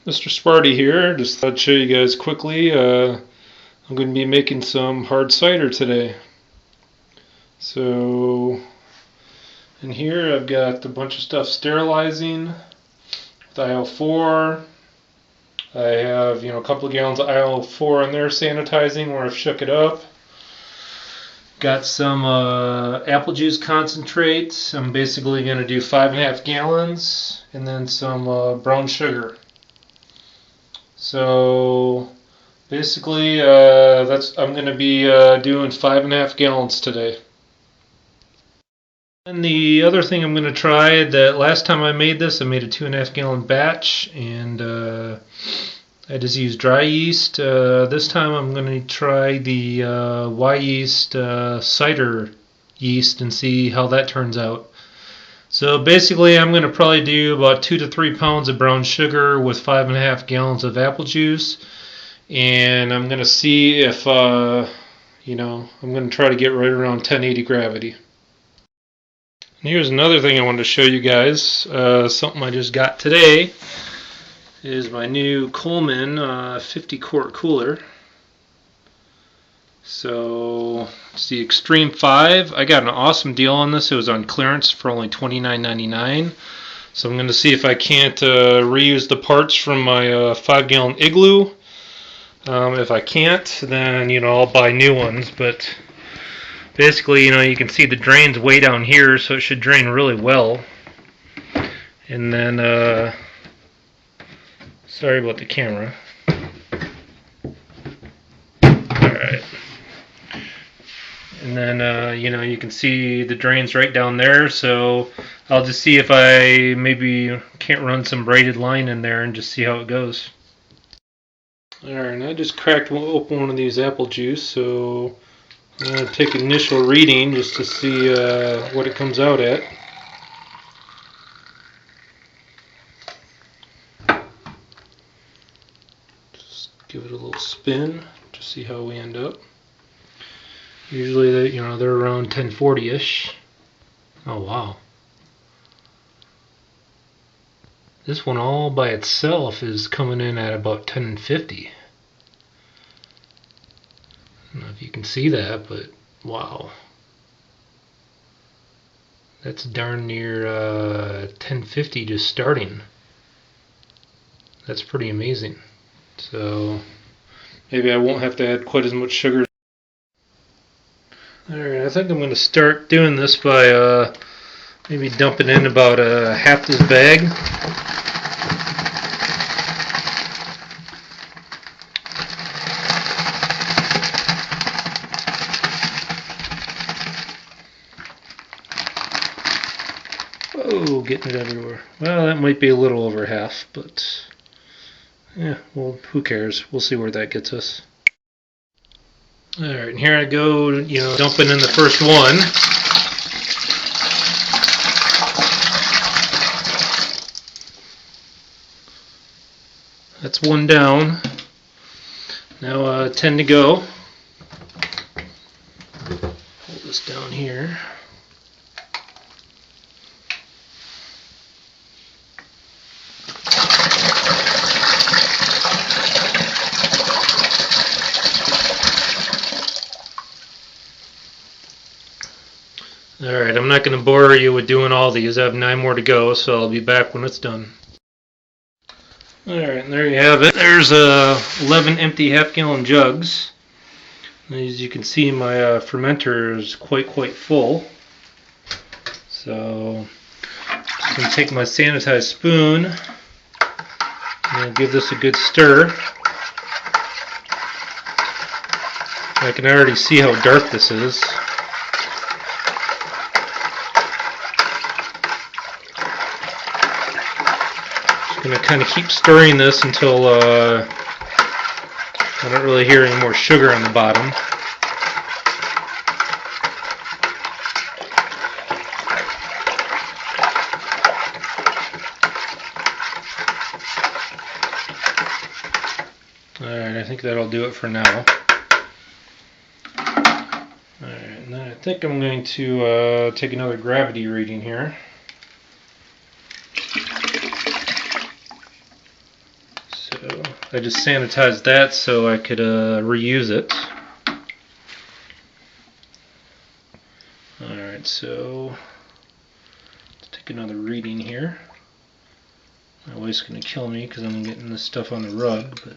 Mr. Sparty here. Just thought I'd show you guys quickly. I'm going to be making some hard cider today. So in here I've got a bunch of stuff sterilizing with IL4. I have a couple of gallons of IL4 in there sanitizing where I've shook it up. Got some apple juice concentrate. I'm basically going to do 5.5 gallons, and then some brown sugar. So basically, I'm going to be doing 5.5 gallons today. And the other thing I'm going to try, that last time I made this, I made a 2.5 gallon batch, and I just used dry yeast. This time I'm going to try the Wyeast cider yeast and see how that turns out. So basically I'm going to probably do about 2 to 3 pounds of brown sugar with 5.5 gallons of apple juice, and I'm going to see if I'm going to try to get right around 1080 gravity. And here's another thing I wanted to show you guys. Something I just got today is my new Coleman 50 quart cooler. So it's the Extreme 5. I got an awesome deal on this. It was on clearance for only $29.99. So I'm going to see if I can't reuse the parts from my 5-gallon Igloo. If I can't, then I'll buy new ones. But basically, you can see the drain's way down here, so it should drain really well. And then, sorry about the camera. Alright. And then, you can see the drains right down there, so I'll just see if I maybe can't run some braided line in there and just see how it goes. Alright, and I just cracked open one of these apple juice, so I'm going to take an initial reading just to see what it comes out at. Just give it a little spin to see how we end up. Usually, they're around 1040-ish. Oh wow! This one all by itself is coming in at about 1050. I don't know if you can see that, but wow. That's darn near 1050 just starting. That's pretty amazing. So maybe I won't have to add quite as much sugar. Alright, I think I'm going to start doing this by maybe dumping in about half this bag. Oh, getting it everywhere. Well, that might be a little over half, but yeah, well, who cares? We'll see where that gets us. Alright, and here I go, dumping in the first one. That's one down. Now 10 to go. Hold this down here. Alright, I'm not going to bore you with doing all these. I have 9 more to go, so I'll be back when it's done. Alright, and there you have it. There's 11 empty half-gallon jugs. As you can see, my fermenter is quite full. So I'm going to take my sanitized spoon and give this a good stir. I can already see how dark this is. I'm going to kind of keep stirring this until I don't really hear any more sugar on the bottom. Alright, I think that'll do it for now. Alright, and then I think I'm going to take another gravity reading here. I just sanitized that so I could reuse it. Alright, so let's take another reading here. My wife's going to kill me because I'm getting this stuff on the rug, but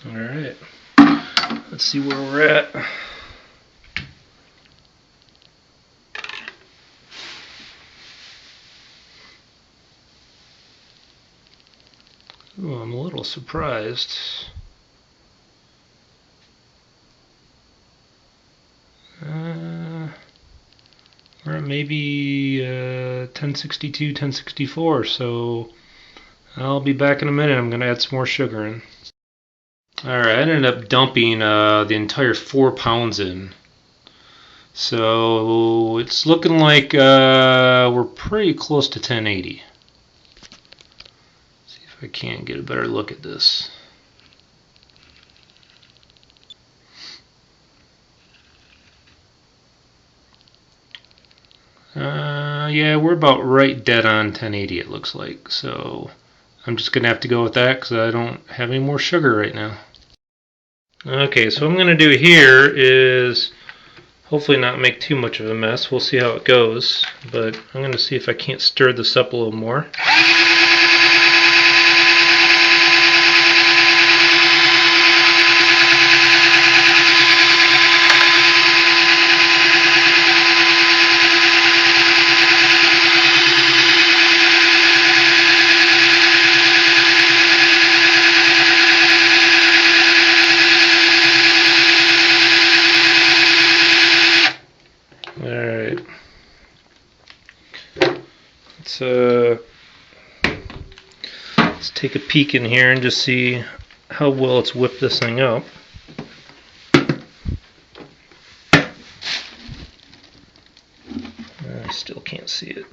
alright, let's see where we're at. Ooh, I'm a little surprised. We're at maybe 1062, 1064, so I'll be back in a minute. I'm going to add some more sugar in. Alright, I ended up dumping the entire 4 pounds in. So it's looking like we're pretty close to 1080. See if I can't get a better look at this. Yeah, we're about right dead on 1080 it looks like. So I'm just going to have to go with that because I don't have any more sugar right now. Okay, so what I'm going to do here is hopefully not make too much of a mess. We'll see how it goes, but I'm going to see if I can't stir this up a little more. Alright, let's take a peek in here and just see how well it's whipped this thing up. I still can't see it.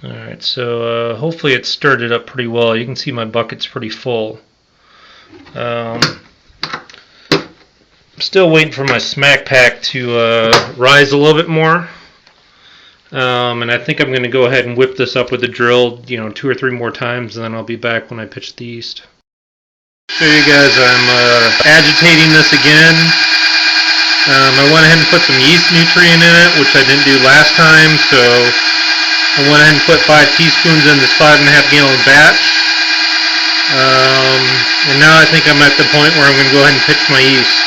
Alright, so hopefully it stirred it up pretty well. You can see my bucket's pretty full. Still waiting for my smack pack to rise a little bit more, and I think I'm going to go ahead and whip this up with the drill, 2 or 3 more times, and then I'll be back when I pitch the yeast. So you guys, I'm agitating this again. I went ahead and put some yeast nutrient in it, which I didn't do last time, so I went ahead and put 5 teaspoons in this 5.5 gallon batch. And now I think I'm at the point where I'm going to go ahead and pitch my yeast.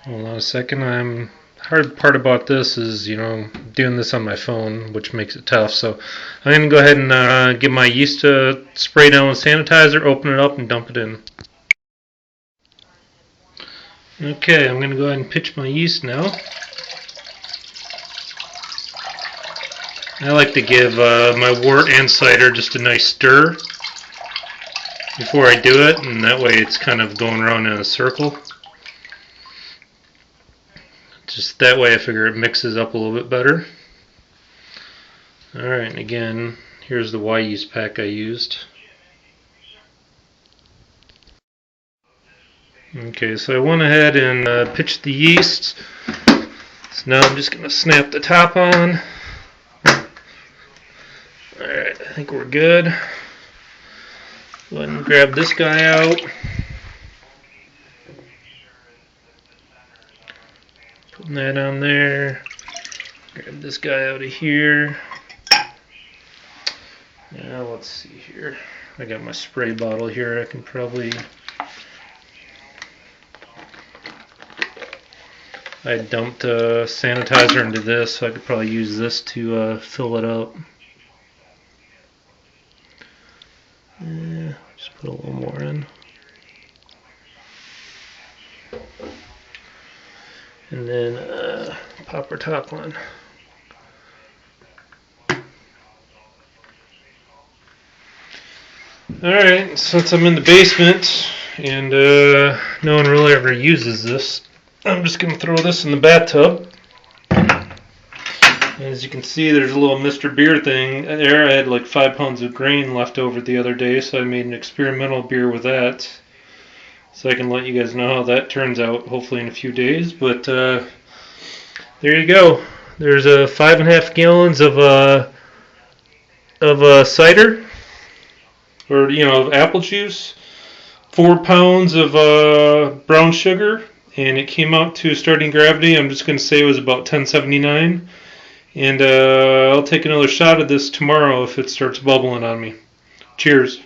Hold on a second. Hard part about this is, doing this on my phone, which makes it tough. So I'm going to go ahead and get my yeast spray down with sanitizer, open it up, and dump it in. Okay, I'm going to go ahead and pitch my yeast now. I like to give my wort and cider just a nice stir before I do it, and that way it's kind of going around in a circle. Just that way I figure it mixes up a little bit better. Alright, and again, here's the Wyeast pack I used. Okay, so I went ahead and pitched the yeast. So now I'm just going to snap the top on. Alright, I think we're good. Go ahead and grab this guy out. Putting that on there. Grab this guy out of here. Now let's see here. I got my spray bottle here. I can probably... I dumped sanitizer into this, so I could probably use this to fill it up. Yeah, just put a little more in. And then pop our top on. Alright, since I'm in the basement and no one really ever uses this, I'm just going to throw this in the bathtub. As you can see, there's a little Mr. Beer thing there. I had like 5 pounds of grain left over the other day, so I made an experimental beer with that. So I can let you guys know how that turns out, hopefully in a few days. But there you go. There's 5.5 gallons of cider, or of apple juice, 4 pounds of brown sugar, and it came out to starting gravity. I'm just going to say it was about 1079. And I'll take another shot of this tomorrow if it starts bubbling on me. Cheers.